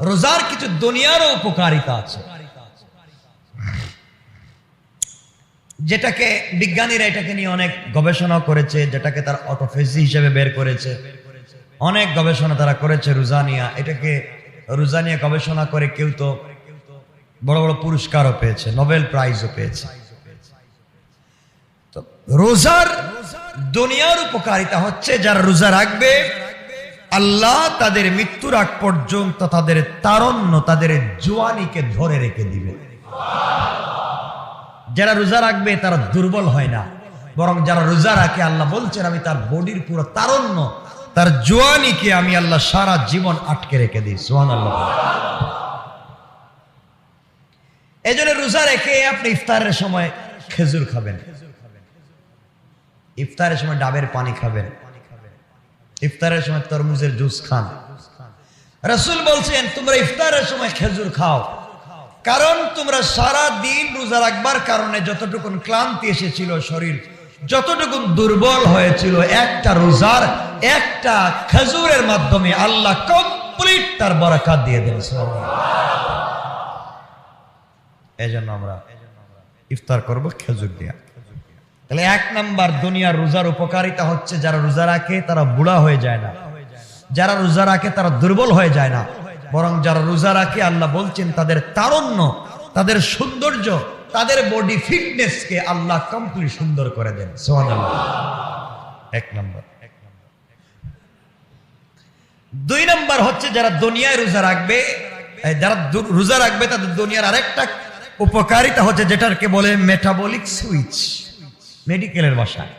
রোজার কিছু দুনিয়ারও উপকারিতা আছে, যেটাকে বিজ্ঞানীরা এটাকে নিয়ে অনেক গবেষণা করেছে, যেটাকে তার অটোফেজি হিসেবে বের করেছে। অনেক গবেষণা তারা করেছে রোজানিয়া, এটাকে রোজানিয়া গবেষণা করে কেউ তো বড় বড় পুরস্কারও পেয়েছে, নোবেল প্রাইজও পেয়েছে। তো রোজার দুনিয়ার উপকারিতা হচ্ছে যারা রোজা রাখবে আল্লাহ তাদের মৃত্যুর আগ পর্যন্ত তাদের তারুণ্য, তাদের জওয়ানিকে ধরে রেখে দিবে। যারা রোজা রাখবে তারা দুর্বল হয় না, বরং যারা রোজা রাখে আল্লাহ বলছেন আমি তার বডির পুরো তারুণ্য, তার জওয়ানিকে আমি আল্লাহ সারা জীবন আটকে রেখে দিই। সুবহানাল্লাহ। এই জন্য রোজা রেখে আপনি ইফতারের সময় খেজুর খাবেন, ইফতারের সময় ডাবের পানি খাবেন, ইফতারের সময় তরমুজের জুস খান। রাসূল বলছেন তোমরা ইফতারের সময় খেজুর খাও, কারণ তোমরা সারা দিন রোজা রাখবার কারণে যতটুকুন ক্লান্তি এসেছিল, শরীর যতটুকুন দুর্বল হয়েছিল, একটা রোজার একটা খেজুরের মাধ্যমে আল্লাহ কমপ্লিট তার বরকত দিয়ে দেন। এই জন্য আমরা ইফতার করব খেজুর দিয়া। তাহলে এক নাম্বার দুনিয়ার রোজার উপকারিতা হচ্ছে যারা রোজা রাখে তারা বুড়া হয়ে যায় না, যারা রোজা রাখে তারা দুর্বল হয়ে যায় না, বরং যারা রোজা রাখে আল্লাহ বলছেন তাদের তারুণ্য, তাদের সৌন্দর্য, তাদের বডি ফিটনেসকে আল্লাহ কমপ্লিট সুন্দর করে দেন। সুবহানাল্লাহ। এক নাম্বার। দুই নাম্বার হচ্ছে যারা দুনিয়ায় রোজা রাখবে, যারা রোজা রাখবে তাদের দুনিয়ার আরেকটা উপকারিতা হচ্ছে যেটাকে বলে মেটাবলিক সুইচ, মেডিকেলের ভাষায়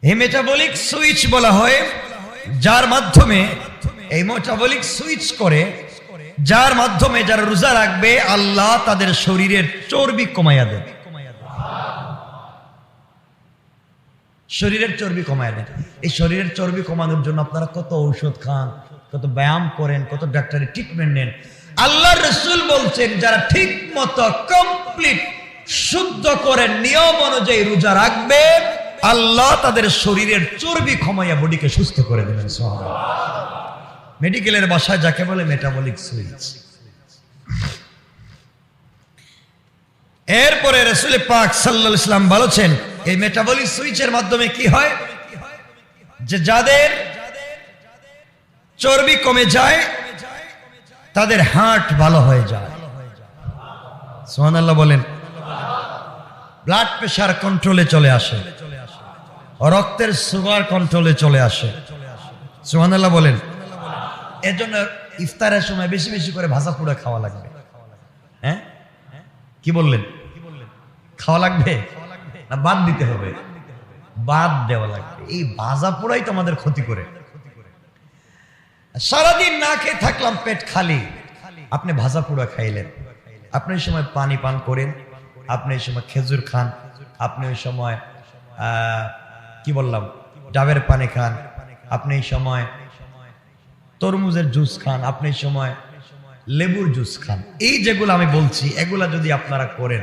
এই মেটাবলিক সুইচ বলা হয়, যার মাধ্যমে এই মেটাবলিক সুইচ করে, যার মাধ্যমে যারা রোজা রাখবে আল্লাহ তাদের শরীরের চর্বি কমাইয়া দেন, শরীরের চর্বি কমাইয়া দেন। এই শরীরের চর্বি কমানোর জন্য আপনারা কত ঔষধ খান, কত ব্যায়াম করেন, কত ডাক্তারি ট্রিটমেন্ট নেন। আল্লাহর রাসূল বলছেন যারা ঠিক মতো কমপ্লিট শুদ্ধ করে নিয়ম অনুযায়ী রোজা রাখবে আল্লাহ তাদের শরীরের চর্বি কমাইয়া বডিকে সুস্থ করে দেবেন। সুবহানাল্লাহ। মেডিকেলের ভাষায় যাকে বলে মেটাবলিক সুইচ। এরপরে রাসূল পাক সাল্লাল্লাহু আলাইহি ওয়াসাল্লাম বলেছেন এই মেটাবলিক সুইচের মাধ্যমে কি হয়, যে যাদের চর্বি কমে যায় তাদের হার্ট ভালো হয়ে যায়। সুবহানাল্লাহ বলেন। ব্লাড প্রেশার কন্ট্রোলে চলে আসে, রক্তের সুগার কন্ট্রোলে চলে আসে। সুবহানাল্লাহ বলেন। এজন্য ইফতারের সময় বেশি বেশি করে ভাজা পোড়া খাওয়া লাগবে। হ্যাঁ, কি বললেন? খাওয়া লাগবে না বাদ দিতে হবে? বাদ দেওয়া লাগবে। এই ভাজা পোড়াই তো আমাদের ক্ষতি করে। সারাদিন না খেয়ে থাকলাম, পেট খালি, আপনি ভাজা পোড়া খাইলেন, আপনি এই সময় পানি পান করেন, আপনি এই সময় খেজুর খান, আপনি ওই সময় কি বললাম ডাবের পানি খান, আপনি এই সময় তরমুজের জুস খান, আপনি এই সময় লেবুর জুস খান। এই যেগুলো আমি বলছি এগুলা যদি আপনারা করেন,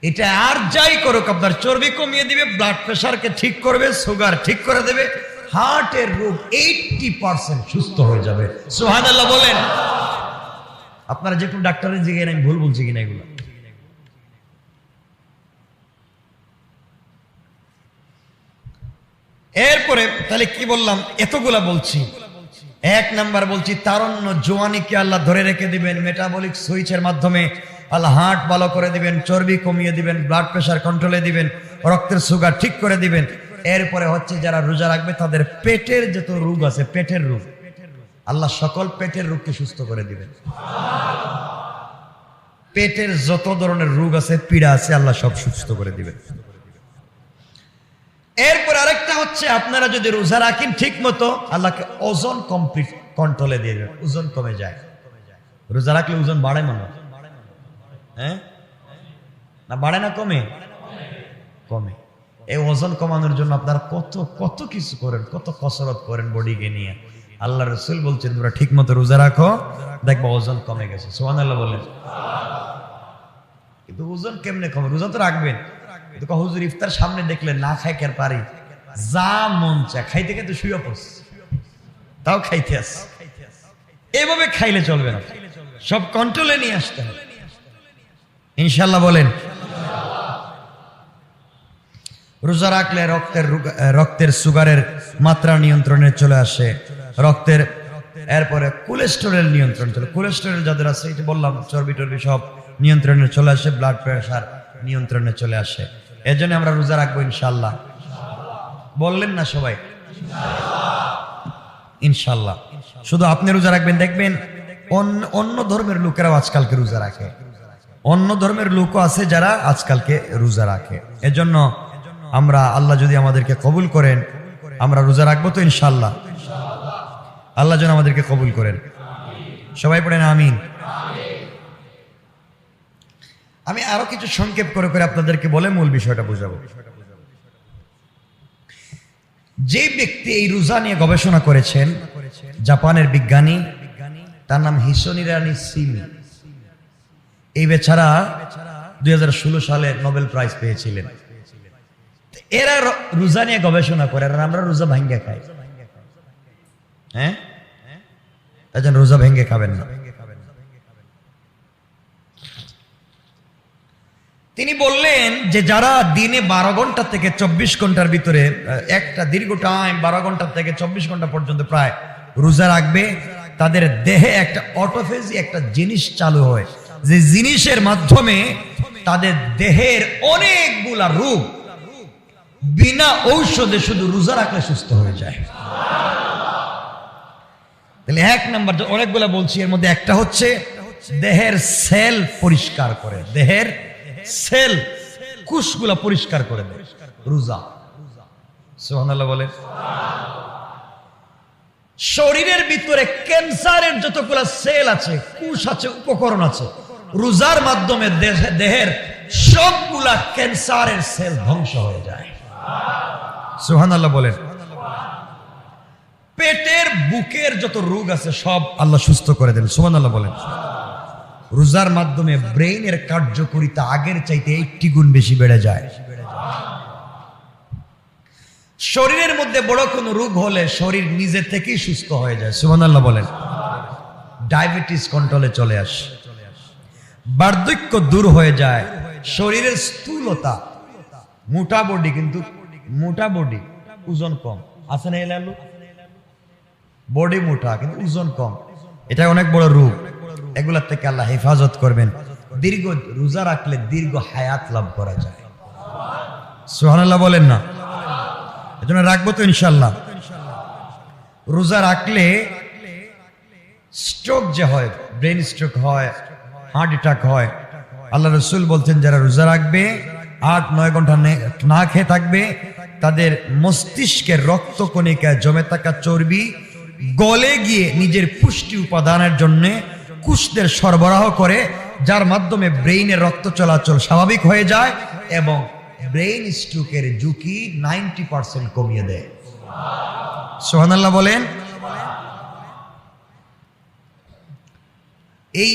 এটা আর যাই করুক আপনার চর্বি কমিয়ে দিবে, ব্লাড প্রেশারকে ঠিক করবে, সুগার ঠিক করে দেবে, হার্টের রোগ 80% সুস্থ হয়ে যাবে। সুবহানাল্লাহ বলেন। আপনারা যে কোন ডাক্তারের জিজ্ঞেস আমি ভুল বলছি কিনা এগুলো। এরপরে তাহলে কি বললাম, এতগুলা বলছি। এক নাম্বার বলছি তারুণ্য, জওয়ানিকে আল্লাহ ধরে রেখে দিবেন মেটাবলিক সুইচের মাধ্যমে, আল্লাহ হার্ট ভালো করে দিবেন, চর্বি কমিয়ে দিবেন, ব্লাড প্রেশার কন্ট্রোলে দিবেন, রক্তের সুগার ঠিক করে দিবেন। এরপরে হচ্ছে যারা রোজা রাখবে তাদের পেটের যত রোগ আছে, পেটের রোগ আল্লাহ সকল পেটের রোগকে সুস্থ করে দিবেন। পেটের যত ধরনের রোগ আছে, পীড়া আছে, আল্লাহ সব সুস্থ করে দিবেন। এরপর আরেকটা হচ্ছে আপনারা যদি রোজা রাখেন ঠিক মতো, আল্লাহকে ওজন কমপ্লিট কন্ট্রোলে দিয়ে দেবেন, ওজন কমে যায়। রোজা রাখলে ওজন বাড়ে মনে হয়? হ্যাঁ না, বাড়ে না কমে? কমে। এই ওজন কমানোর জন্য আপনারা কত কত কিছু করেন, কত কসরত করেন বডিকে নিয়ে। আল্লাহ রাসূল বলছেন তোমরা ঠিক মতো রোজা রাখো, দেখবা ওজন কমে গেছে। সুবহানাল্লাহ বলেন। কিন্তু ওজন কেমনে কমে? রোজা তো রাখবেন, কিন্তু হুজুর ইফতার সামনে দেখলেন না খাই কেন পারি, যা মন চায় খাইতে খাইতে শুয়ে পড়ছে, তাও খাইতে আস। এভাবে খাইলে চলবে না, সব কন্ট্রোলে নিয়ে আসতে হবে ইনশাল্লাহ। বলেন রোজা রাখলে রক্তের সুগারের মাত্রা নিয়ন্ত্রণে চলে আসে, রক্তের এরপরে কোলেস্টেরল নিয়ন্ত্রণ চলে, কোলেস্টেরল যাদের আছে এটা বললাম চর্বি টর্বি সব নিয়ন্ত্রণে চলে আসে, ব্লাড প্রেশার নিয়ন্ত্রণে চলে আসে। এজন্য আমরা রোজা রাখবো ইনশাল্লাহ। বললেন না সবাই ইনশাল্লাহ। শুধু আপনি রোজা রাখবেন, দেখবেন অন্য ধর্মের লোকেরাও আজকালকে রোজা রাখে, অন্য ধর্মের লোকও আছে যারা আজকালকে রোজা রাখে। এজন্য আমরা আল্লাহ যদি আমাদেরকে কবুল করেন আমরা রোজা রাখবো তো ইনশাল্লাহ। আল্লাহ যেন আমাদেরকে কবুল করেন, সবাই পড়েন আমিন। আমি আরো কিছু সংক্ষেপ করে করে আপনাদেরকে বলে মূল বিষয়টা বুঝাবো। যে ব্যক্তি এই রোজা নিয়ে গবেষণা করেছেন, জাপানের বিজ্ঞানী, তার নাম হিসোনিরানি সিমি। এই বেচারা 2016 সালে নোবেল প্রাইজ পেয়েছিলেন। এরা রোজা নিয়ে গবেষণা করে, আর আমরা রোজা ভাঙ্গে খাই। হ্যাঁ, রোজা ভেঙ্গে খাবেন না। তিনি বললেন যে যারা দিনে 12 ঘন্টা থেকে 24 ঘন্টার ভিতরে একটা দীর্ঘ টাইম 12 ঘন্টা থেকে 24 ঘন্টা পর্যন্ত প্রায় রোজা রাখবে, তাদের দেহে একটা অটোফেজি একটা জিনিস চালু হয়, যে জিনিসের মাধ্যমে তাদের দেহের অনেকগুলা রোগ বিনা ঔষধে শুধু রোজা রাখলে সুস্থ হয়ে যায়। তাহলে 1 নাম্বার, অনেকগুলা বলছি, এর মধ্যে একটা হচ্ছে দেহের সেল পরিষ্কার করে, দেহের সেল কোষগুলা পরিষ্কার করে দেয় রোজা। সুবহানাল্লাহ বলেন। শরীরের ভিতরে ক্যান্সারের যতগুলা সেল আছে, কোষ আছে, উপকরণ আছে, রোজার মাধ্যমে দেহের সবগুলা ক্যান্সারের সেল ধ্বংস হয়ে যায়। সুবহানাল্লাহ বলেন। পেটের বুকের যত রোগ আছে সব আল্লাহ সুস্থ করে দেন। সুবহানাল্লাহ বলেন। রোজার মাধ্যমে ব্রেইনের কার্যকারিতা আগের চাইতে 80 গুণ বেশি বেড়ে যায়। শরীরের মধ্যে বড় কোনো রোগ হলে শরীর নিজে থেকেই সুস্থ হয়ে যায়। সুবহানাল্লাহ বলেন। ডায়াবেটিস কন্ট্রোলে চলে আসে, বার্ধক্য দূর হয়ে যায়, শরীরের স্থূলতা, মোটা বডি, কিন্তু মোটা বডি ওজন কম আছে না, এলালু বডি মোটা কিন্তু ওজন কম, এটা অনেক বড় রোগ। এগুলার থেকে আল্লাহ হেফাজত করবেন। দীর্ঘ রোজা রাখলে দীর্ঘ হায়াত লাভ করা যায়। সুবহানাল্লাহ বলেন না। এজন্য রাখবো তো ইনশাআল্লাহ। রোজা রাখলে স্ট্রোক যে হয়, ব্রেন স্ট্রোক হয়, হার্ট অ্যাটাক হয়, আল্লাহ রাসূল বলতেন যারা রোজা রাখবে 8-9 ঘন্টা না খেয়ে থাকবে, তাদের মস্তিষ্কের রক্তকণিকায় জমে থাকা চর্বি গলে গিয়ে নিজের পুষ্টি উপাদানের জন্য কোষদের সরবরাহ করে, যার মাধ্যমে ব্রেইনের রক্ত চলাচল স্বাভাবিক হয়ে যায় এবং ব্রেইন স্ট্রোকের ঝুঁকি 90% কমিয়ে দেয়। সুবহানাল্লাহ বলেন। এই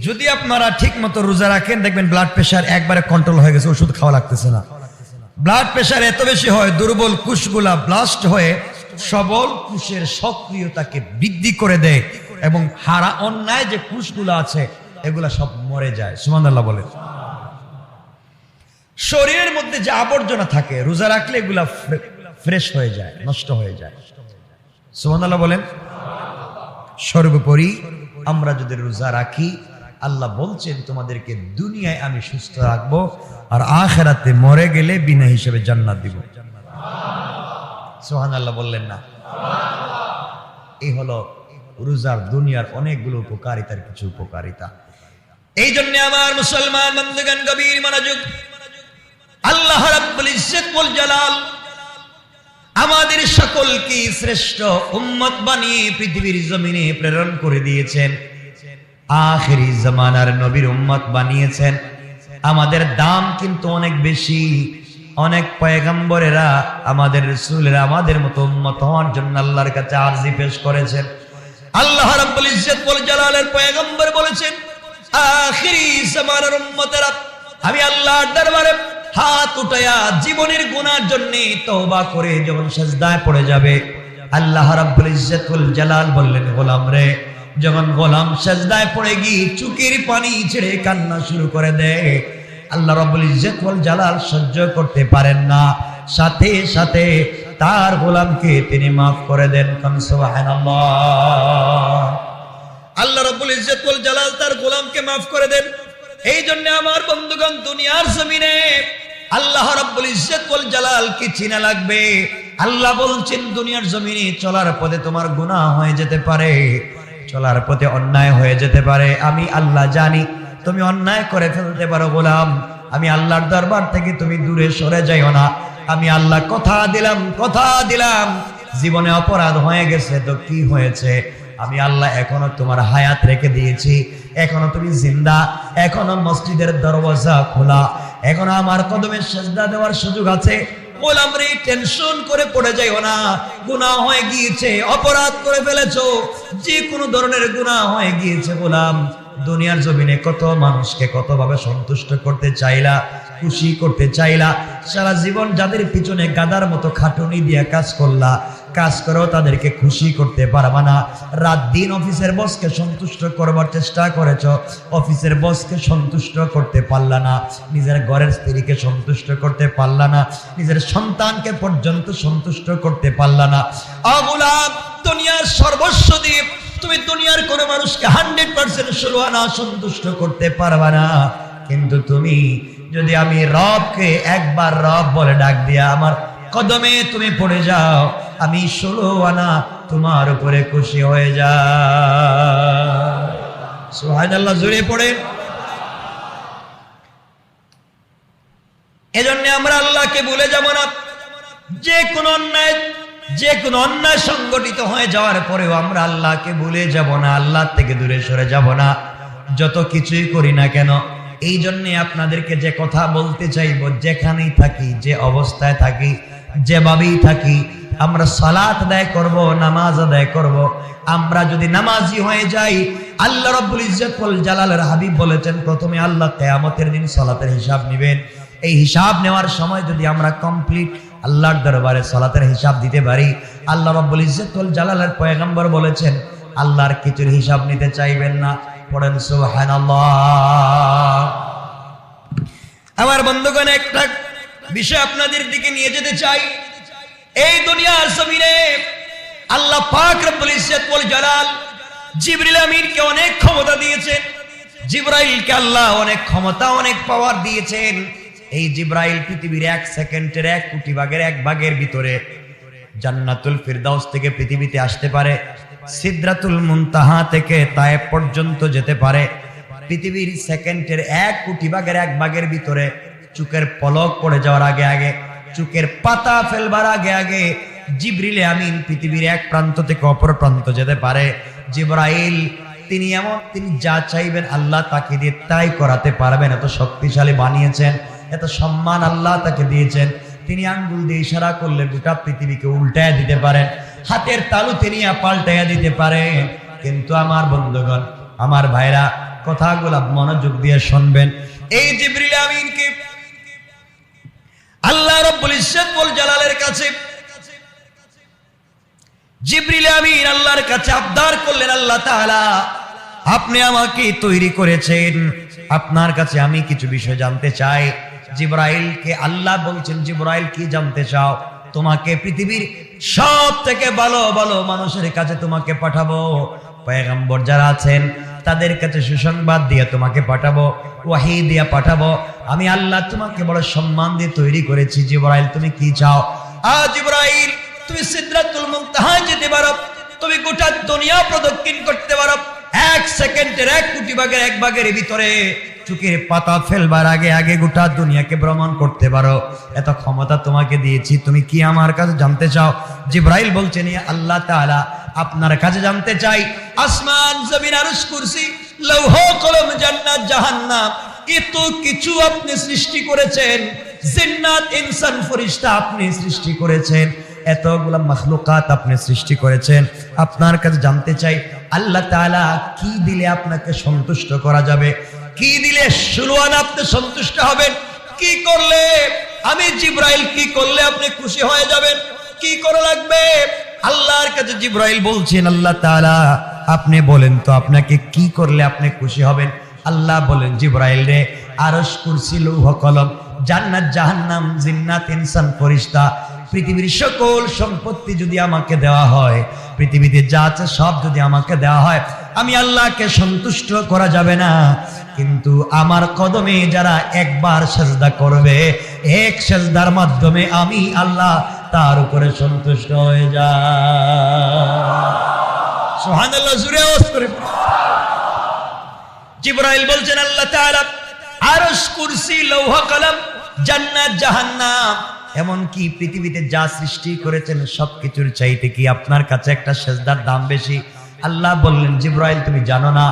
যদি আপনারা ঠিক মতো রোজা রাখেন, দেখবেন ব্লাড প্রেশার একবারে কন্ট্রোল হয়ে গেছে, ওষুধ খাওয়া লাগতেছে না। ব্লাড প্রেশার এত বেশি হয়, দুর্বল কোষগুলা ব্লাস্ট হয়ে সবল কোষের সক্রিয়তাকে বৃদ্ধি করে দেয় এবং হারা অন্যায় যে কোষগুলো আছে এগুলা সব মরে যায়। সুবহানাল্লাহ বলেন। শরীরের মধ্যে যে আবর্জনা থাকে রোজা রাখলে এগুলা ফ্রেশ হয়ে যায়, নষ্ট হয়ে যায়। সুবহানাল্লাহ বলেন। সর্বোপরি আমরা যদি রোজা রাখি, আল্লাহ বলছেন তোমাদেরকে দুনিয়ায় আমি সুস্থ রাখবো আর আখিরাতে মরে গেলে বিনা হিসেবে জান্নাত দিব। সুবহানাল্লাহ বললেন না। এই হলো রোজার দুনিয়ার অনেকগুলো উপকারিতার কিছু উপকারিতা। এই জন্য আমার মুসলমান বন্ধুগণ গভীর মনোযোগ, আল্লাহ রাব্বুল ইজ্জত ওয়াল জালাল আমাদের সকলকে শ্রেষ্ঠ উম্মত বানিয়ে পৃথিবীর জমিনে প্রেরণ করে দিয়েছেন, আখিরি জামানার নবীর উম্মত বানিয়েছেন। আমাদের দাম কিন্তু অনেক বেশি। অনেক পয়গম্বরেরা, আমাদের রাসূলেরা আমাদের মতো উম্মত হওয়ার জন্য আল্লাহর কাছে আরজি পেশ করেছেন। আল্লাহ রাব্বুল ইজ্জত ওয়াল জালালের পয়গম্বর বলেছেন, আখিরি জামানার উম্মতেরা আমি আল্লাহর দরবারে হাত উঠায়া জীবনের গুনার জন্য তওবা করে যখন সিজদায় পড়ে যাবে, আল্লাহ রাব্বুল ইজ্জত ওয়াল জালাল বললেন, গোলাম রে যখন গোলাম সেজদায় পড়ে গিয়ে চোখের পানি ছেড়ে কান্না শুরু করে দেয়, আল্লাহ রাব্বুল ইজ্জত ওয়াল জালাল সহ্য করতে পারেন না, সাথে সাথে তার গোলামকে তিনি মাফ করে দেন। সুবহানাল্লাহ। আল্লাহ রাব্বুল ইজ্জত ওয়াল জালাল তার গোলামকে মাফ করে দেন। এই জন্য আমার বন্ধুগণ, দুনিয়ার জমিনে আল্লাহ রাব্বুল ইজ্জত ওয়াল জালাল কি চিনা লাগবে। আল্লাহ বলছেন, দুনিয়ার জমিনে চলার পথে তোমার গুনাহ হয়ে যেতে পারে, চলার পথে অন্যায় হয়ে যেতে পারে। আমি আল্লাহ জানি তুমি অন্যায় করে ফেলতে পারো গোলাম, আমি আল্লাহর দরবার থেকে তুমি দূরে সরে যাইও না। আমি আল্লাহ কথা দিলাম, জীবনে অপরাধ হয়ে গেছে তো কি হয়েছে, আমি আল্লাহ এখনো তোমার হায়াত রেখে দিয়েছি, এখনো তুমি জিন্দা, এখনো মসজিদের দরওয়াজা খোলা, এখনো আমার কদমে সেজদা দেওয়ার সুযোগ আছে। গোলাম রে, টেনশন করে পড়ে যাইও না। গুনাহ হয়ে গিয়েছে, অপরাধ করে ফেলেছো, যে কোনো ধরনের গুনাহ হয়ে গিয়েছে গোলাম। দুনিয়ার জমিনে কত মানুষকে কতভাবে সন্তুষ্ট করতে চাইলা, খুশি করতে চাইলা, সারা জীবন যাদের পিছনে গাদার মতো খাটুনি দিয়ে কাজ করলা, কাজ করেও তাদেরকে খুশি করতে পারবা না। রাত দিন অফিসের বসকে সন্তুষ্ট করবার চেষ্টা করেছ, অফিসের বসকে সন্তুষ্ট করতে পারলা না, নিজের ঘরের স্ত্রীকে সন্তুষ্ট করতে পারলা না, নিজের সন্তানকে পর্যন্ত সন্তুষ্ট করতে পারলা না। গোলাম, দুনিয়ার সর্বস্ব দিয়ে তুমি দুনিয়ার কোন মানুষকে 100% ষোলোয়ানা সন্তুষ্ট করতে পারবা না, কিন্তু তুমি যদি আমি রবকে একবার রব বলে ডাক দিয়া আমার কদমে তুমি পড়ে যাও, আমি 16 আনা তোমার উপরে খুশি হয়ে যাও। সুবহানাল্লাহ, জোরে পড়ে। এজন্য আমরা আল্লাহকে ভুলে যাব না। যে কোনো অন্যায় সংগঠিত হয়ে যাওয়ার পরেও আমরা আল্লাহকে ভুলে যাব না, আল্লাহ থেকে দূরে সরে যাব না, যত কিছুই করি না কেন। এই জন্য আপনাদেরকে যে কথা বলতে চাইব, যেখানেই থাকি, যে অবস্থায় থাকি, যেভাবেই থাকি, আমরা সালাত আদায় করব, নামাজ আদায় করব। আমরা যদি নামাজি হয়ে যাই, আল্লাহ রাব্বুল ইজ্জত ওয়াল জালালের হাবিব বলেছেন, প্রথমে আল্লাহ কিয়ামতের দিন সালাতের হিসাব নেবেন। এই হিসাব নেওয়ার সময় যদি আমরা কমপ্লিট আল্লাহর দরবারে সালাতের হিসাব দিতে পারি, আল্লাহ রাব্বুল ইজ্জত ওয়াল জালালের পয়গম্বর বলেছেন, আল্লাহর কিছুর হিসাব নিতে চাইবেন না। পড়েন সুবহানাল্লাহ। আমার বন্ধুগণ, একটা বিষয় আপনাদের দিকে নিয়ে যেতে চাই। এই দুনিয়ার জমিনে আল্লাহ পাক রব্বুল ইজ্জত ওয়াল জালাল জিবরিল আমিনকে অনেক ক্ষমতা দিয়েছেন। জিবরাইলকে আল্লাহ অনেক ক্ষমতা, অনেক পাওয়ার দিয়েছেন। এই জিবরাইল পৃথিবীর 1 সেকেন্ডের 1 কোটি ভাগের 1 ভাগের ভিতরে জান্নাতুল ফিরদাউস থেকে পৃথিবীতে আসতে পারে, সিদরাতুল মুনতাহা থেকে তায়েব পর্যন্ত যেতে পারে। পৃথিবীর সেকেন্ডের 1 কোটি ভাগের 1 ভাগের ভিতরে চোখের পলক পড়ে যাওয়ার আগে আগে, চোখের পাতা ফেলবার আগে আগে জিবরিল আমিন পৃথিবীর এক প্রান্ত থেকে অপর প্রান্ত যেতে পারে। জিবরাইল তিনি যা চাইবেন আল্লাহ তাকে দিয়ে তাই করাতে পারবেন। এত শক্তিশালী বানিয়েছেন, এত সম্মান আল্লাহ তাকে দিয়েছেন। তিনি আঙ্গুল দিয়ে ইশারা করলে গোটা পৃথিবীকে উল্টায় দিতে পারেন, হাতের তালু তিনি পাল্টাইয়া দিতে পারেন। কিন্তু আমার বন্ধুগণ, আমার ভাইরা, কথাগুলো মনোযোগ দিয়ে শুনবেন। এই জিবরিল আমিনকে আল্লাহ রাব্বুল ইজ্জত ওয়াল জালালের কাছে জিবরিল আমিন আল্লাহর কাছে আবদার করলেন, আল্লাহ তাআলা আপনি আমাকে তৈরি করেছেন, আপনার কাছে আমি কিছু বিষয় জানতে চাই। জিবরাইলকে আল্লাহ বলছেন, জিবরাইল কি জানতে চাও? তোমাকে পৃথিবীর সব থেকে ভালো ভালো মানুষের কাছে তোমাকে পাঠাবো, পয়গম্বর যারা আছেন তাদের কাছে সুসংবাদ দিয়ে তোমাকে পাঠাবো, ওয়াহি দিয়ে পাঠাবো। আমি আল্লাহ তোমাকে বড় সম্মান দিয়ে তৈরি করেছি। জিবরাইল তুমি কি চাও? জিবরাইল তুমি সিদরাতুল মুনতাহা যেতে পারো, তুমি গোটা দুনিয়া প্রদক্ষিণ করতে পারো। 1 সেকেন্ডের 1 কোটি ভাগের 1 ভাগের ভিতরে চোখের পাতা ফেলবার আগে আগে গোটা দুনিয়াকে ভ্রমণ করতে পারো। এত ক্ষমতা তোমাকে দিয়েছি, তুমি কি আমার কাছে জানতে চাও? জিবরাইল বলছেন, আল্লাহ তাআলা আপনার কাছে জানতে চাই, আসমান জমিন আরশ কুরসি লৌহ কলম জান্নাত জাহান্নাম এত কিছু আপনি সৃষ্টি করেছেন, জিন্নাত ইনসান ফেরেশতা আপনি সৃষ্টি করেছেন, এতগুলা মাখলুকাত আপনি সৃষ্টি করেছেন। আপনার কাছে জানতে চাই, আল্লাহ তাআলা কি দিলে আপনাকে সন্তুষ্ট করা যাবে? কি দিলে সুলওয়ান আপনি সন্তুষ্ট হবেন? কি করলে আমি জিবরাইল, কি করলে আপনি খুশি হয়ে যাবেন? কি করা লাগবে? আল্লাহর কাছে জিবরাইল বলছেন, আল্লাহ তাআলা আপনি বলেন তো আপনাকে কি করলে আপনি খুশি হবেন? আল্লাহ বলেন, জিবরাইল রে, আরশ, কুরসি, লৌহ কলম, জান্নাত, জাহান্নাম, জিন্নাত, ইনসান, ফেরেশতা, পৃথিবীর সকল সম্পত্তি যদি আমাকে দেওয়া হয়, পৃথিবীতে যা আছে সব যদি আমাকে দেওয়া হয়, আমি আল্লাহকে সন্তুষ্ট করা যাবে না। কিন্তু আমার কদমে যারা একবার সেজদা করবে, এক সেজদার মাধ্যমে আমি আল্লাহ তার উপরে সন্তুষ্ট হয়ে যায়। সুবহানাল্লাহ, জোরে আওয়াজ করে। জিবরাইল বলছেন আল্লাহ তাআলা আরশ, কুরসি, লৌহ কলম, জান্নাত, জাহান্নাম, এমনকি পৃথিবীতে যা সৃষ্টি করেছেন সবকিছুর চাইতে কি আপনার কাছে একটা সেজদার দাম বেশি? আল্লাহ বললেন, জিবরাইল তুমি জানো না,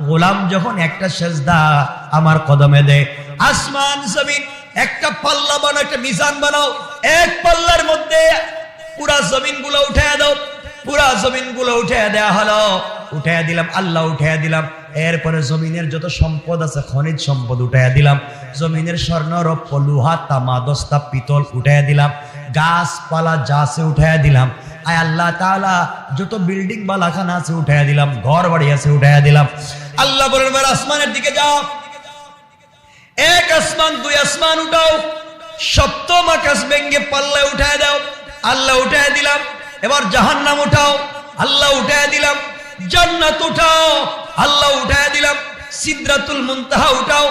গোলাম যখন একটা সেজদা আমার কদমে দেয়, আসমান জমিন একটা পাল্লা বানাও, একটা মিজান বানাও, এক পাল্লার মধ্যে পুরা জমিনগুলো উঠায়া দাও। পুরা জমিনগুলো উঠায়া দেয়া হলো, উঠায়া দিলাম, আল্লাহ উঠায়া দিলাম। এরপরে জমিনের যত সম্পদ আছে, খনিজ সম্পদ উঠায়া দিলাম। জমিনের স্বর্ণ, রৌপ্য, লোহা, তামা, দস্তা, পিতল উঠায়া দিলাম। গাছপালা যা আছে উঠায়া দিলাম। আয় আল্লাহ তাআলা যত বিল্ডিং বালাখানা আছে উঠায়া দিলাম, ঘর বাড়ি আছে উঠায়া দিলাম। আল্লাহ বলেন, এবার আসমানের দিকে যাও, এক আসমান, দুই আসমান উঠাও, সপ্তম আকাশ ভেঙে পাল্লায় উঠায় দাও। আল্লাহ উঠায় দিলাম। এবার জাহান্নাম উঠাও, আল্লাহ উঠায় দিলাম। জান্নাত উঠাও, আল্লাহ উঠায় দিলাম। সিদরাতুল মুনতাহা উঠাও,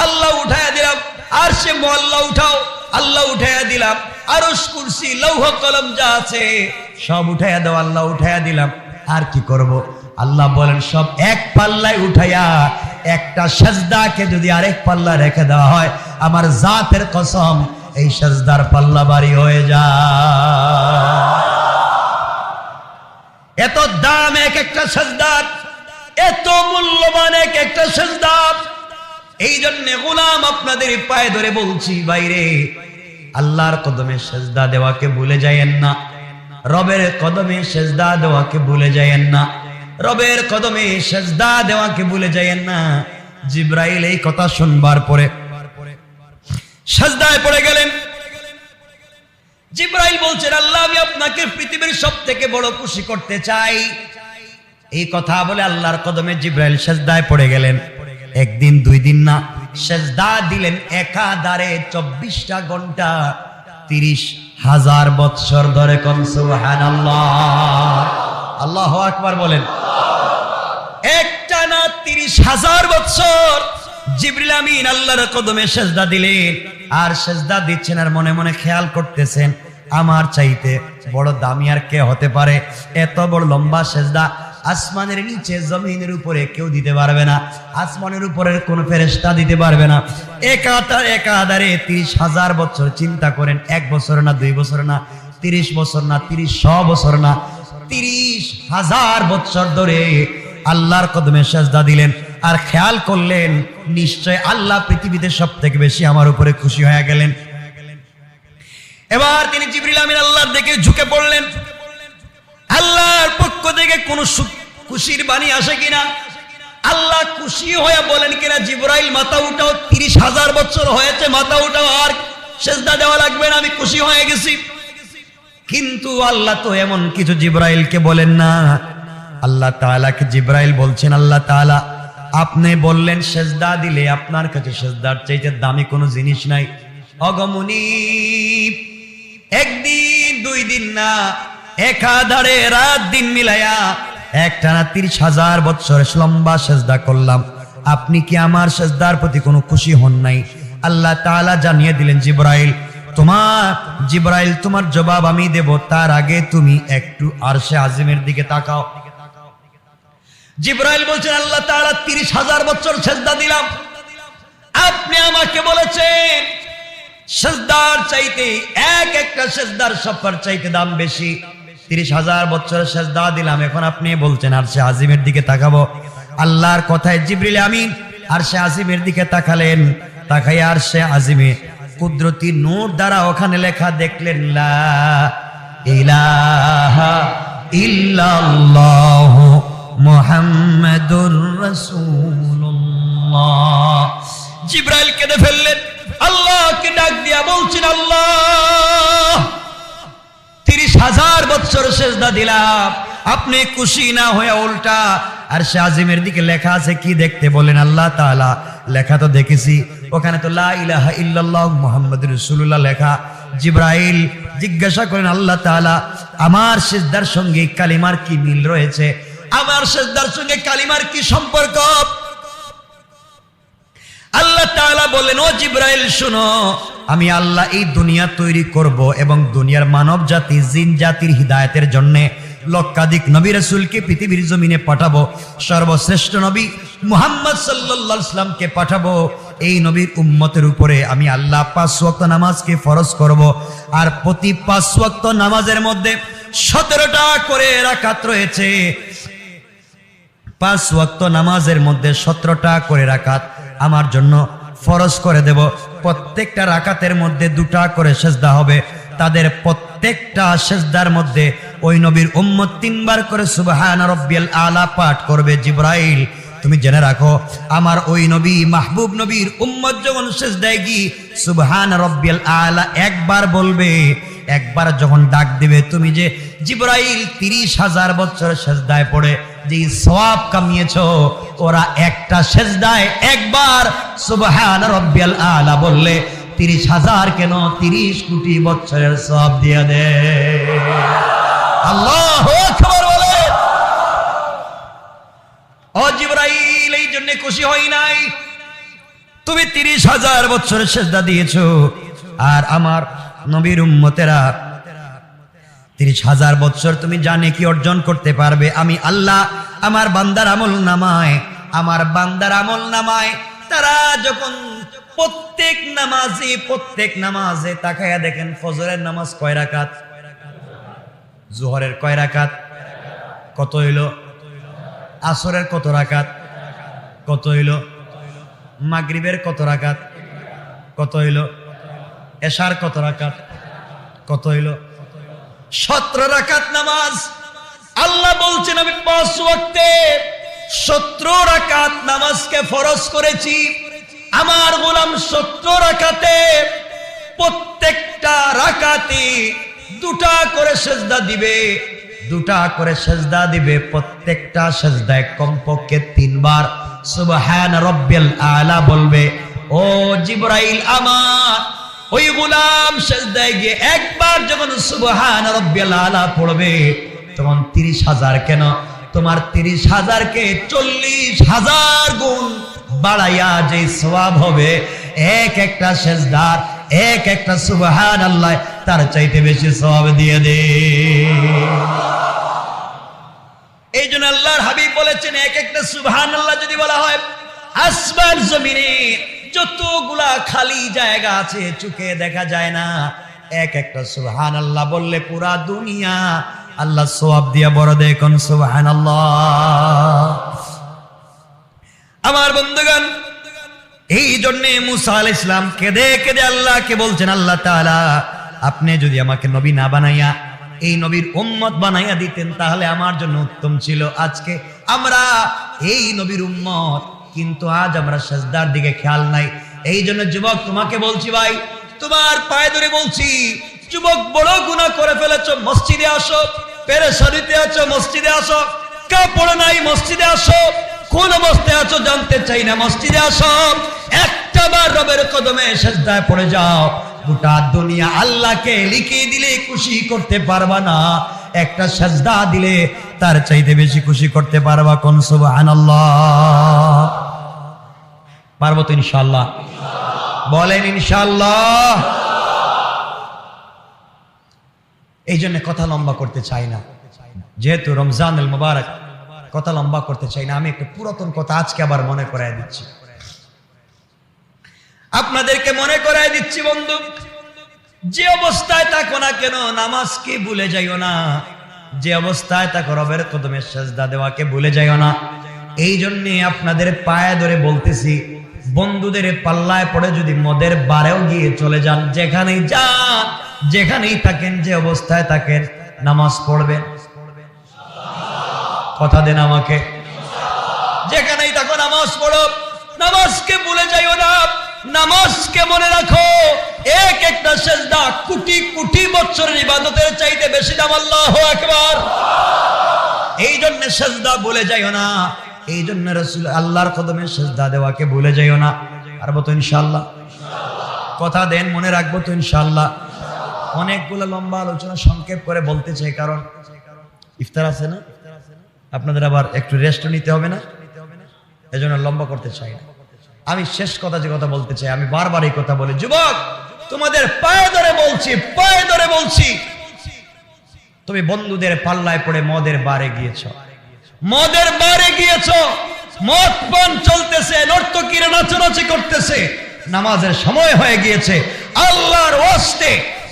আল্লাহ উঠায় দিলাম। আরশে মুআল্লা উঠাও, আল্লাহ উঠায় দিলাম। আরশ, কুরসি, লৌহ কলম যা আছে সব উঠায় দাও, আল্লাহ উঠায় দিলাম। আর কি করব? আল্লাহ বলেন, সব এক পাল্লায় উঠাইয়া একটা সেজদাকে যদি আরেক পাল্লা রেখে দেওয়া হয়, আমার জাতের কসম এই সেজদার পাল্লা ভারী হয়ে যায়। এত দাম এক একটা সেজদার, এত মূল্যবান এক একটা সেজদা। এই জন্য গোলাম আপনাদের পায়ে ধরে বলছি, বাইরে আল্লাহর কদমে সেজদা দেওয়াকে ভুলে যায়েন না। রবের কদমে সেজদা দেওয়াকে ভুলে যায়েন না। রবের কদমে সেজদা দেওয়াকে ভুলে যায়েন না। জিবরাইল এই কথা শুনবার পরে সেজদায় পড়ে গেলেন। জিবরাইল বলছেন, আল্লাহ আমি আপনাকে পৃথিবীর সবথেকে বড় খুশি করতে চাই। এই কথা বলে আল্লাহর কদমে জিবরাইল সেজদায় পড়ে গেলেন। একদিন, দুই দিন না, সেজদা দিলেন একাধারে 24টা ঘন্টা, 30,000 বৎসর ধরে। কোন সুবহানাল্লাহ, আল্লাহু আকবার বলেন। একটা না 30,000 বৎসর জিবরিল আমিন আল্লাহর কদমে সেজদা দিলেন। আর সেজদা দিচ্ছেন আর মনে মনে খেয়াল করতেছেন, আমার চাইতে বড় দামি আর কে হতে পারে? এত বড় লম্বা সেজদা আসমানের নিচে, জমিনের উপরে কেউ দিতে পারবে না। আসমানের উপরের কোন ফেরেশতা দিতে পারবে না। একাধারে 30,000 বছর। চিন্তা করেন, 1 বছর না, 2 বছর না, 30 বছর না, 30,000 বছর না, 30,000 বছর ধরে আল্লাহর কদমে সেজদা দিলেন। আর খেয়াল করলেন, নিশ্চয় আল্লাহ পৃথিবীতে সব থেকে বেশি আমার উপরে খুশি হয়ে গেলেন। এবার তিনি জিবরিল আমিন আল্লাহর দিকে ঝুঁকে পড়লেন। আল্লাহর পক্ষ থেকে কোন খুশির বাণী আসে কিনা, আল্লাহ খুশি হয়ে বলেন কিনা, জিবরাইল মাথা উঠাও, 30,000 বছর হয়েছে, মাথা উঠাও, আর সেজদা দেওয়া লাগবে না, আমি খুশি হয়ে গেছি। কিন্তু আল্লাহ তো এমন কিছু জিবরাইলকে বলেন না। আল্লাহ তাআলাকে জিবরাইল বলছেন, আল্লাহ তাআলা আপনি বললেন সেজদা দিলে আপনার কাছে সেজদার চাইতে দামি কোনো জিনিস নাই। অগমনী, একদিন, 2 দিন না, একাধারে রাত দিন মিলাইয়া একটানা 30,000 বছর লম্বা সেজদা করলাম। আপনি কি আমার সেজদার প্রতি কোনো খুশি হন নাই? আল্লাহ তাআলা জানিয়ে দিলেন, জিবরাইল তোমার জবাব আমি দেব, তার আগে তুমি একটু আরশে আজিমের দিকে তাকাও। জিবরাইল বলছেন, আল্লাহ তাআলা 30,000 বছর সেজদা দিলাম, আপনি আমাকে বলেছেন সেজদার চাইতে একটা সেজদার সফর চাইতে দাম বেশি। 30,000 বছর সেজদা দিলাম, এখন আপনি বলছেন আরশে আজিমের দিকে তাকাবো। আল্লাহর কথায় জিবরিল আমিন আরশে আজিমের দিকে তাকালেন। তাকাইয়া আরশে আজিমে কুদরতি নূর দ্বারা ওখানে লেখা দেখলেন, লা ইলাহা ইল্লাল্লাহু মুহাম্মাদুর রাসূলুল্লাহ। জিবরাইল কেঁদে ফেললেন, আল্লাহকে ডাক দিয়া বলছেন, আল্লাহ 30,000 বছর সেজদা দিলাম, আপনি খুশি না হয়ে উল্টা আরশে আজিমের দিকে লেখা আছে কি দেখতে বলেন আল্লাহ তাআলা? লেখা তো দেখেছি, ওখানে তো লা ইলাহা ইল্লাল্লাহ মুহাম্মাদুর রাসূলুল্লাহ লেখা। জিবরাইল জিজ্ঞাসা করেন আল্লাহ তাআলা, আমার সিজদার সঙ্গে কালিমার কি মিল রয়েছে? আমার সিজদার সঙ্গে কালিমার কি সম্পর্ক? আল্লাহ তাআলা বলেন, ও জিবরাইল শুনো, আমি আল্লাহ এই দুনিয়া তৈরি করব এবং দুনিয়ার মানব জাতি জিন জাতির হিদায়াতের জন্য লক্ষাধিক নবী রাসূলকে পৃথিবীর জমিনে পাঠাবো। সর্বশ্রেষ্ঠ নবী মুহাম্মদ সাল্লাল্লাহু আলাইহি ওয়াসাল্লামকে পাঠাবো। এই নবীর উম্মতের উপরে আমি আল্লাহ 5 ওয়াক্ত নামাজকে ফরজ করব। আর প্রতি 5 ওয়াক্ত নামাজের মধ্যে 17টা করে রাকাত রয়েছে। 5 ওয়াক্ত নামাজের মধ্যে 17টা করে রাকাত আমার জন্য ফরজ করে দেব। প্রত্যেকটা রাকাতের মধ্যে 2টা করে সেজদা হবে। তাদের প্রত্যেকটা সেজদার মধ্যে ওই নবীর উম্মত 3 বার করে সুবহানা রাব্বিয়াল আলা পাঠ করবে। জিবরাইল তুমি জেনে রাখো, আমার ওই নবী মাহবুব নবীর উম্মত যখন সেজদায় গিয়ে সুবহানা রাব্বিয়াল আলা একবার বলবে, একবার যখন ডাক দিবে, তুমি যে জিবরাইল 30,000 বছর সেজদায় পড়ে যে সওয়াব কামিয়েছো, ওরা একটা সেজদায় একবার সুবহানা রাব্বিয়াল আলা বললে 30,000 কেন 30 কোটি বছরের সওয়াব দিয়ে দে। আল্লাহু আকবার বলে। ও জিবরাইল, এই জন্য খুশি হই নাই, তুমি 30,000 বছরের সেজদা দিয়েছো, আর আমার নবীর উম্মতেরা 30,000 বছর তুমি জানে কি অর্জন করতে পারবে। আমি আল্লাহ আমার বান্দার আমল নামায় তারা যখন প্রত্যেক নামাজে তাকায়া দেখেন, ফজরের নামাজ কয় রাকাত, জোহরের কয় রাকাত, কত হইলো, আসরের কত রাকাত, কত হইলো, মাগরিবের কত রাকাত, কত হইলো, এশার কত রাকাত, কত হইলো, 17 রাকাত নামাজ। আল্লাহ বলছেন আমি 5 ওয়াক্তে 17 রাকাত নামাজকে ফরজ করেছি। আমার গোলাম 17 রাকাতে প্রত্যেকটা রাকাতে 2টা করে সেজদা দিবে, 2টা করে সেজদা দিবে। প্রত্যেকটা সেজদায় কমপক্ষে 3 বার সুবহান রাব্বিয়াল আলা বলবে। ও জিবরাইল, আমার ওই গোলাম সেজদায় গিয়ে একবার যখন সুবহান রাব্বিয়াল আলা পড়বে, তখন 30,000 কেন, তোমার 30,000কে 40,000 গুণ বাড়াইয়া যে সওয়াব হবে, এক একটা সেজদার এক একটা সুবহানাল্লাহ তার চাইতে বেশি সওয়াব দিয়ে দে। এই জন্য আল্লাহর হাবিব বলেছেন, এক একটা সুবহানাল্লাহ যদি বলা হয়, আসমান জমিনে যতগুলা খালি জায়গা আছে চোখে দেখা যায় না, এক একটা সুবহানাল্লাহ বললে পুরা দুনিয়া আল্লাহ সওয়াব দিয়া বড় দেয়। কোন সুবহানাল্লাহ। আমার বন্ধুগণ, এই জন্য মুসা আলাইহিস সালাম কেঁদে কেঁদে আল্লাহকে বলছেন, আল্লাহ তাআলা আপনি যদি আমাকে নবী না বানাইয়া এই নবীর উম্মত বানাইয়া দিতেন তাহলে আমার জন্য উত্তম ছিল। আজকে আমরা এই নবীর উম্মত, কিন্তু আজ আমরা সেজদার দিকে খেয়াল নাই। এই জন্য যুবক তোমাকে বলছি, ভাই তোমার পায়ে ধরে বলছি, যুবক বড় গুনাহ করে ফেলেছো, মসজিদে আসো। পেরেশানিতে আছো, মসজিদে আসো। কাপড় নাই, মসজিদে আসো। কোন অবস্থায় আছো জানতে চাই না, মসজিদে আসো। একটাবার রবের কদমে সেজদায় পড়ে যাও। গোটা দুনিয়া আল্লাহকে লিখিয়ে দিলে খুশি করতে পারবা না, একটা সেজদা দিলে তার চাইতে বেশি খুশি করতে পারবা। কোন সুবহানাল্লাহ। পারবো তো ইনশাআল্লাহ? বলেন ইনশাআল্লাহ। এই জন্য কথা লম্বা করতে চাই না, যেহেতু রমজানুল মুবারক, কথা লম্বা করতে চাই না। আমি একটা পুরাতন কথা আজকে আবার মনে করাই দিচ্ছি, আপনাদেরকে মনে করাই দিচ্ছি। বন্ধু, যে অবস্থায় থাকো না কেন নামাজকে ভুলে যাইও না, যে অবস্থায় থাকো রবের কদমে সেজদা দেওয়াকে ভুলে যাইও না। এই জন্য আপনাদের পায়ে ধরে বলতেছি, বন্ধুদের পাল্লায় পড়ে যদি মদের বারেও গিয়ে চলে যান, যেখানেই যান, যেখানেই থাকেন, যে অবস্থায় থাকেন, নামাজ পড়বেন। কথা দেন আমাকে। যেখানেই থাকো নামাজ পড়ো, নামাজকে ভুলে যাইও না, নামাজকে মনে রাখো। এক একটা সেজদা কোটি কোটি বছরের ইবাদতের চাইতে বেশি দাম। আল্লাহু আকবার। এই জন্য সেজদা ভুলে যাইও না, এই জন্য রাসূল আল্লাহর কদমে সেজদা দেওয়াকে ভুলে যাইও না। পারবো তো ইনশাআল্লাহ? কথা দেন, মনে রাখবো তো ইনশাআল্লাহ? অনেকগুলো লম্বা আলোচনা সংক্ষেপ করে বলতে চাই, কারণ ইফতার আছে না, আপনাদের আবার একটু রেস্ট নিতে হবে না, এজন্য লম্বা করতে চাই না। আমি শেষ কথা যে কথা বলতে চাই, আমি বারবার এই কথা বলি, যুবক তোমাদের পায়ে ধরে বলছি, পায়ে ধরে বলছি, তুমি বন্ধুদের পাল্লায় পড়ে মদের বারে গিয়েছো, মদের বারে গিয়েছো, মদ পান চলতেছে, নর্তকীরা নাচানাচি করতেছে, নামাজের সময় হয়ে গিয়েছে, আল্লাহর ওয়াস্তে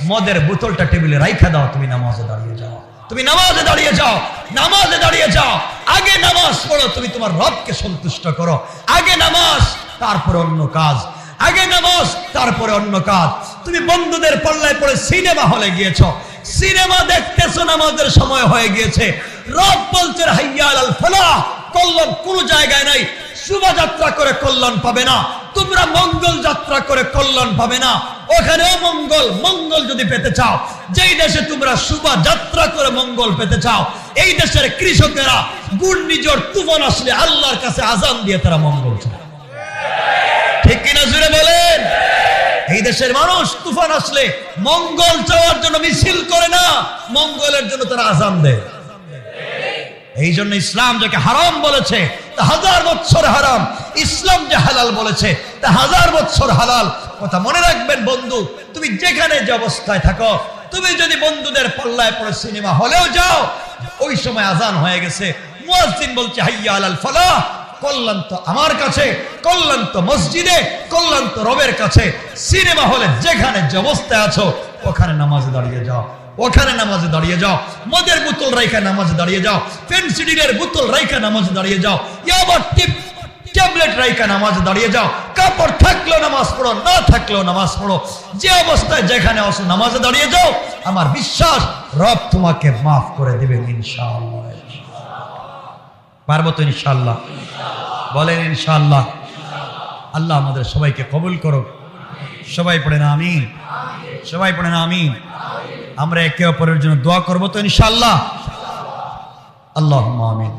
মদের বোতলটা টেবিলে রাইখা দাও, তুমি নামাজে দাঁড়িয়ে যাও, তুমি নামাজে দাঁড়িয়ে যাও, নামাজে দাঁড়িয়ে যাও। আগে নামাজ পড়ো, তুমি তোমার রবকে সন্তুষ্ট করো। আগে নামাজ, তারপরে অন্য কাজ, আগে নামাজ তারপরে অন্য কাজ। তুমি বন্ধুদের পাল্লায় পড়ে সিনেমা হলে গিয়েছো, সিনেমা দেখতেছো, নামাজের সময় হয়ে গিয়েছে, রব বলছে হাইয়া আলাল ফালাহ, কল্যাণ কোন জায়গায় নাই, শোভাযাত্রা করে কল্যাণ পাবে না, তোমরা মঙ্গল যাত্রা করে কল্যাণ পাবে না, ওখানেও মঙ্গল। মঙ্গল যদি পেতে চাও, যেই দেশে তোমরা শোভাযাত্রা করে মঙ্গল পেতে চাও, এই দেশের কৃষকেরা ঘূর্ণিঝড় তুফান আসলে আল্লাহর কাছে আজান দিয়ে তারা মঙ্গল চায়, ঠিক কিনা জুড়ে বলেন? এই দেশের মানুষ তুফান আসলে মঙ্গল চাওয়ার জন্য মিছিল করে না, মঙ্গলের জন্য তারা আজান দেয়। এই জন্য ইসলাম যাকে হারাম বলেছে তা 1000 বছর হারাম, ইসলাম যে হালাল বলেছে তা 1000 বছর হালাল। কথা মনে রাখবেন বন্ধু, তুমি যেখানে যে অবস্থায় থাকো, তুমি যদি বন্ধুদের পাল্লায় পড়ে সিনেমা হলেও যাও, ওই সময় আজান হয়ে গেছে, মুয়াজ্জিন বলছে হাইয়া আলাল ফালাহ, কল্যাণ তো আমার কাছে, কল্যাণ তো মসজিদে, কল্যাণ তো রবের কাছে। সিনেমা হলে যেখানে যে অবস্থায় আছো, ওখানে নামাজে দাঁড়িয়ে যাও, ওখানে নামাজে দাঁড়িয়ে যাও, মদের বোতল রাইখা নামাজে দাঁড়িয়ে যাও, ফেন্সিডিলের বোতল রাইখা নামাজে দাঁড়িয়ে যাও, ইয়াবার ট্যাবলেট রাইখা নামাজে দাঁড়িয়ে যাও, কাপড় থাকলেও নামাজ পড়ো, না থাকলেও নামাজ পড়ো, যে অবস্থায় যেখানে আসো নামাজে দাঁড়িয়ে যাও। আমার বিশ্বাস রব তোমাকে মাফ করে দিবেন ইনশাআল্লাহ। পারবো তো ইনশাআল্লাহ? বলেন ইনশাআল্লাহ। আল্লাহ আমাদের সবাইকে কবুল করুক। সবাই পড়েন আমিন, সবাই পড়েন আমিন। আমরা একে অপরের জন্য দোয়া করবো তো ইনশাআল্লাহ? আল্লাহুম্মা আমিন।